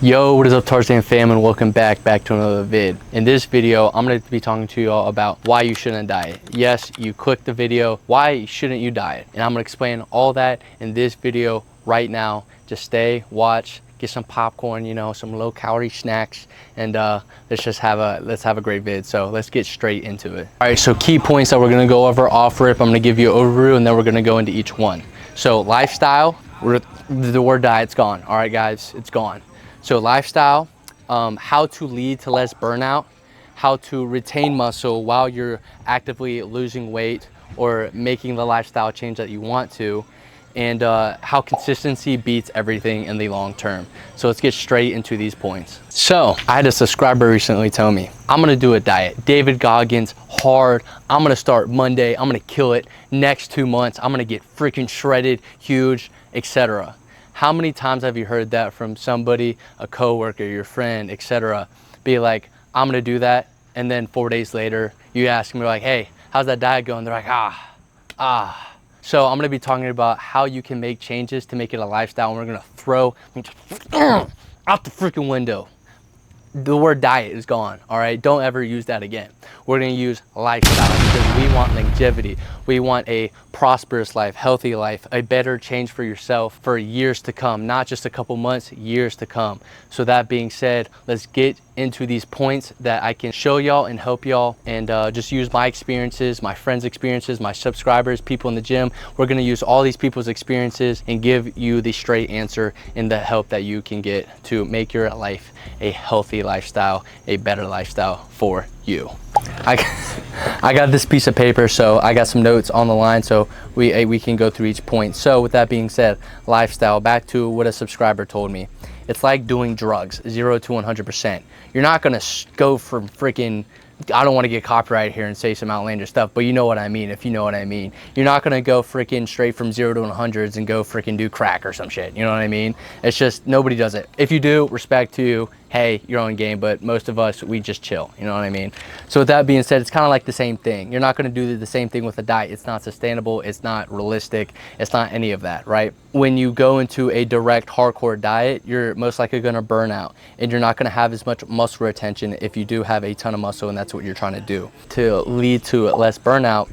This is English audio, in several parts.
Yo, what is up, Tarzan fam, and welcome back to another vid. In this video, I'm going to be talking to you all about why you shouldn't diet. Yes, you clicked the video, why shouldn't you diet? And I'm going to explain all that in this video right now. Just stay, watch, get some popcorn, you know, some low calorie snacks, and let's have a great vid. So let's get straight into it. All right, so key points that we're going to go over off rip. I'm going to give you an overview, and then we're going to go into each one. So lifestyle, the word diet's gone. All right, guys, it's gone. So lifestyle, how to lead to less burnout, how to retain muscle while you're actively losing weight or making the lifestyle change that you want to, and how consistency beats everything in the long term. So let's get straight into these points. So I had a subscriber recently tell me, I'm gonna do a diet, David Goggins, hard. I'm gonna start Monday, I'm gonna kill it. Next 2 months, I'm gonna get freaking shredded, huge, etc. How many times have you heard that from somebody, a coworker, your friend, etc.? Be like, I'm gonna do that, and then 4 days later, you ask them, you're like, hey, how's that diet going? They're like, So I'm gonna be talking about how you can make changes to make it a lifestyle, and we're gonna throw out the freaking window. The word diet is gone, all right? Don't ever use that again. We're gonna use lifestyle because we want longevity. We want a prosperous life, healthy life, a better change for yourself for years to come, not just a couple months, years to come. So that being said, let's get into these points that I can show y'all and help y'all, and just use my experiences, my friends' experiences, my subscribers, people in the gym. We're gonna use all these people's experiences and give you the straight answer and the help that you can get to make your life a healthy lifestyle, a better lifestyle for you. I got this piece of paper, so I got some notes on the line, so we can go through each point. So with that being said, lifestyle, back to what a subscriber told me. It's like doing drugs, 0 to 100%. You're not gonna go from freaking, I don't want to get copyright here and say some outlandish stuff, but you know what I mean, if you know what I mean. You're not gonna go freaking straight from 0 to 100s and go freaking do crack or some shit, you know what I mean? It's just, nobody does it. If you do, respect to you, hey, your own game, but most of us, we just chill, you know what I mean? So with that being said, it's kind of like the same thing. You're not gonna do the same thing with a diet. It's not sustainable, it's not realistic, it's not any of that, right? When you go into a direct hardcore diet, you're most likely gonna burn out, and you're not gonna have as much muscle retention if you do have a ton of muscle, and that's what you're trying to do. To lead to less burnout,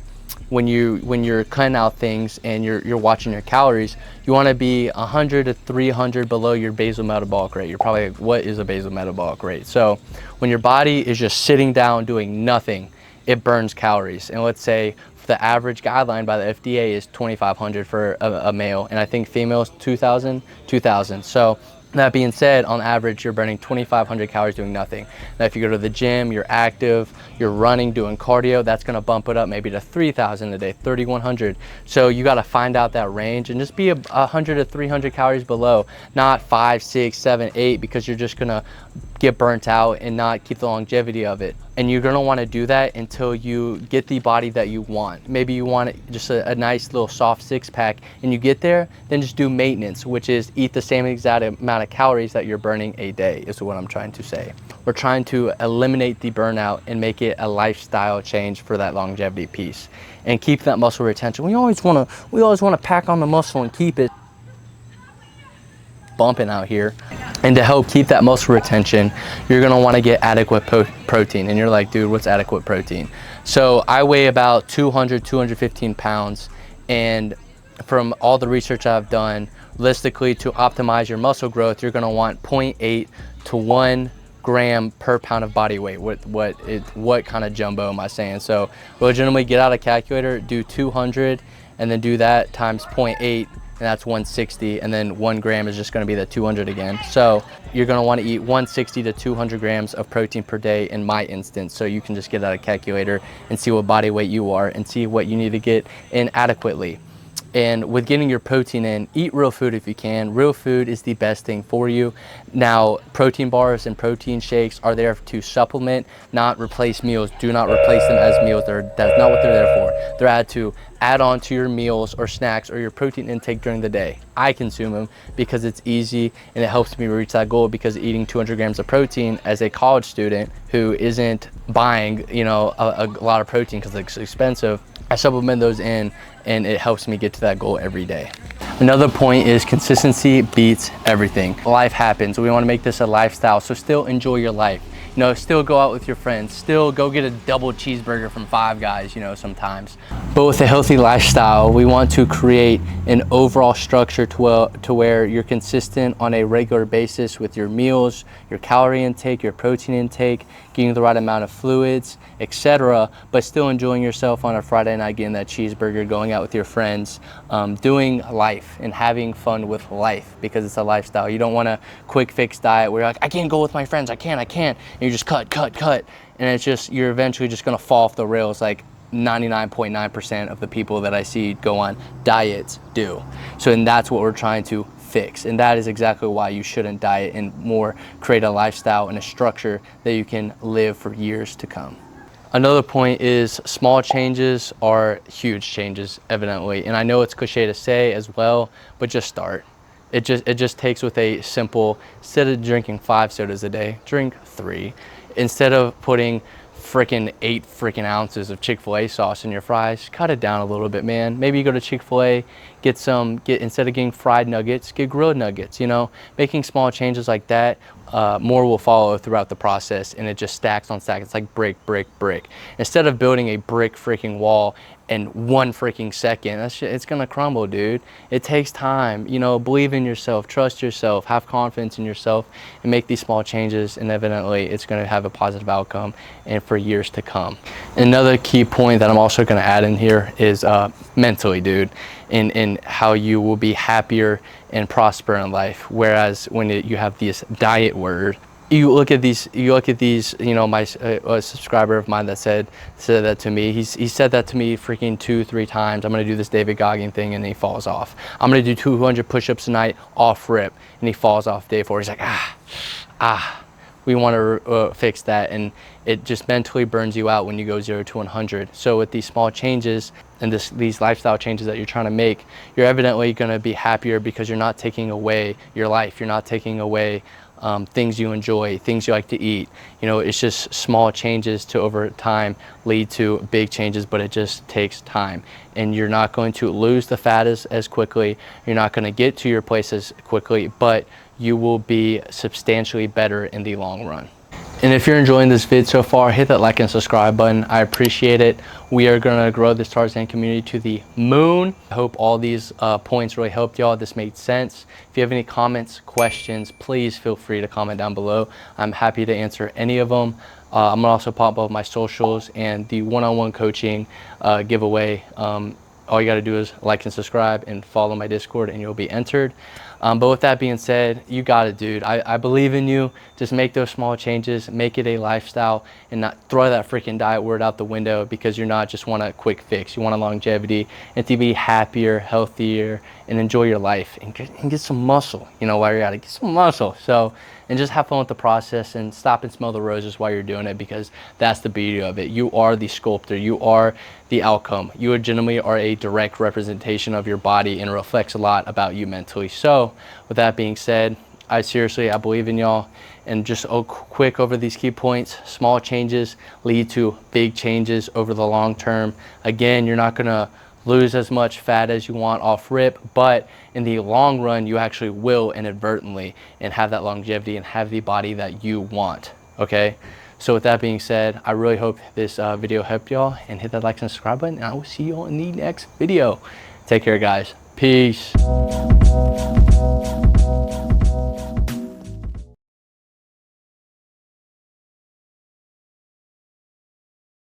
when you're cutting out things and you're watching your calories, you want to be 100 to 300 below your basal metabolic rate. You're probably like, what is a basal metabolic rate? So when your body is just sitting down doing nothing, it burns calories. And let's say the average guideline by the FDA is 2,500 for a male, and I think females 2,000. So that being said, on average, you're burning 2,500 calories doing nothing. Now, if you go to the gym, you're active, you're running, doing cardio, that's gonna bump it up maybe to 3,000 a day, 3,100. So you gotta find out that range and just be 100 to 300 calories below, not 5, 6, 7, 8, because you're just gonna get burnt out and not keep the longevity of it. And you're gonna wanna do that until you get the body that you want. Maybe you want just a nice little soft six pack, and you get there, then just do maintenance, which is eat the same exact amount of calories that you're burning a day, is what I'm trying to say. We're trying to eliminate the burnout and make it a lifestyle change for that longevity piece, and keep that muscle retention. We always wanna pack on the muscle and keep it bumping out here. And to help keep that muscle retention, you're gonna wanna get adequate protein. And you're like, dude, what's adequate protein? So I weigh about 200, 215 pounds. And from all the research I've done, realistically, to optimize your muscle growth, you're gonna want 0.8 to 1 gram per pound of body weight. What kind of jumbo am I saying? So legitimately get out a calculator, do 200, and then do that times 0.8, and that's 160, and then 1 gram is just gonna be the 200 again. So you're gonna wanna eat 160 to 200 grams of protein per day in my instance. So you can just get out a calculator and see what body weight you are and see what you need to get in adequately. And with getting your protein in, eat real food if you can. Real food is the best thing for you. Now, protein bars and protein shakes are there to supplement, not replace meals. Do not replace them as meals. That's not what they're there for. They're to add on to your meals or snacks or your protein intake during the day. I consume them because it's easy and it helps me reach that goal, because eating 200 grams of protein as a college student who isn't buying, a lot of protein because it's expensive, I supplement those in, and it helps me get to that goal every day. Another point is consistency beats everything. Life happens. We want to make this a lifestyle, so still enjoy your life. You know, still go out with your friends, still go get a double cheeseburger from Five Guys, you know, sometimes. But with a healthy lifestyle, we want to create an overall structure to where you're consistent on a regular basis with your meals, your calorie intake, your protein intake, getting the right amount of fluids, etc., but still enjoying yourself on a Friday night, getting that cheeseburger, going out with your friends, doing life and having fun with life, because it's a lifestyle. You don't want a quick fix diet where you're like, I can't go with my friends, I can't, and you just cut, and it's just, you're eventually just gonna fall off the rails like 99.9% of the people that I see go on diets do. So, and that's what we're trying to fix, and that is exactly why you shouldn't diet, and more create a lifestyle and a structure that you can live for years to come. Another point is small changes are huge changes, evidently, and I know it's cliche to say as well, but just start. It just takes with a simple, instead of drinking 5 sodas a day, drink 3. Instead of putting freaking 8 freaking ounces of Chick-fil-A sauce in your fries, cut it down a little bit, man. Maybe you go to Chick-fil-A, instead of getting fried nuggets, get grilled nuggets, you know. Making small changes like that, more will follow throughout the process, and it just stacks on stacks. It's like brick. Instead of building a brick freaking wall in 1 freaking second, it's gonna crumble, dude. It takes time, you know. Believe in yourself, trust yourself, have confidence in yourself, and make these small changes, and evidently it's gonna have a positive outcome and for years to come. Another key point that I'm also gonna add in here is mentally, dude, in how you will be happier and prosper in life. Whereas when you have this diet word, you look at these, you know, my a subscriber of mine that said that to me. He said that to me freaking 2-3 times. I'm gonna do this David Goggins thing, and he falls off. I'm gonna do 200 push-ups tonight, off rip, and he falls off day 4. He's like, we want to fix that, and it just mentally burns you out when you go 0 to 100. So with these small changes and these lifestyle changes that you're trying to make, you're evidently going to be happier, because you're not taking away your life. You're not taking away things you enjoy, things you like to eat. You know, it's just small changes to over time lead to big changes, but it just takes time. And you're not going to lose the fat as quickly. You're not going to get to your place as quickly, but you will be substantially better in the long run. And if you're enjoying this vid so far, hit that like and subscribe button. I appreciate it. We are gonna grow this Tarzan community to the moon. I hope all these points really helped y'all. This made sense. If you have any comments, questions, please feel free to comment down below. I'm happy to answer any of them. I'm gonna also pop up my socials and the one-on-one coaching giveaway. All you gotta do is like and subscribe and follow my Discord, and you'll be entered. But with that being said, you got it, dude. I believe in you. Just make those small changes, make it a lifestyle, and not throw that freaking diet word out the window, because you're not just want a quick fix. You want a longevity, and to be happier, healthier, and enjoy your life, and get some muscle, you know, while you're at it. Get some muscle. So, and just have fun with the process, and stop and smell the roses while you're doing it, because that's the beauty of it. You are the sculptor. You are the outcome. You legitimately are a direct representation of your body, and it reflects a lot about you mentally. So with that being said, I believe in y'all. And just quick over these key points: small changes lead to big changes over the long term. Again, you're not gonna lose as much fat as you want off rip, but in the long run, you actually will inadvertently, and have that longevity and have the body that you want. Okay, so with that being said, I really hope this video helped y'all, and hit that like and subscribe button, and I will see you all in the next video. Take care, guys. Peace.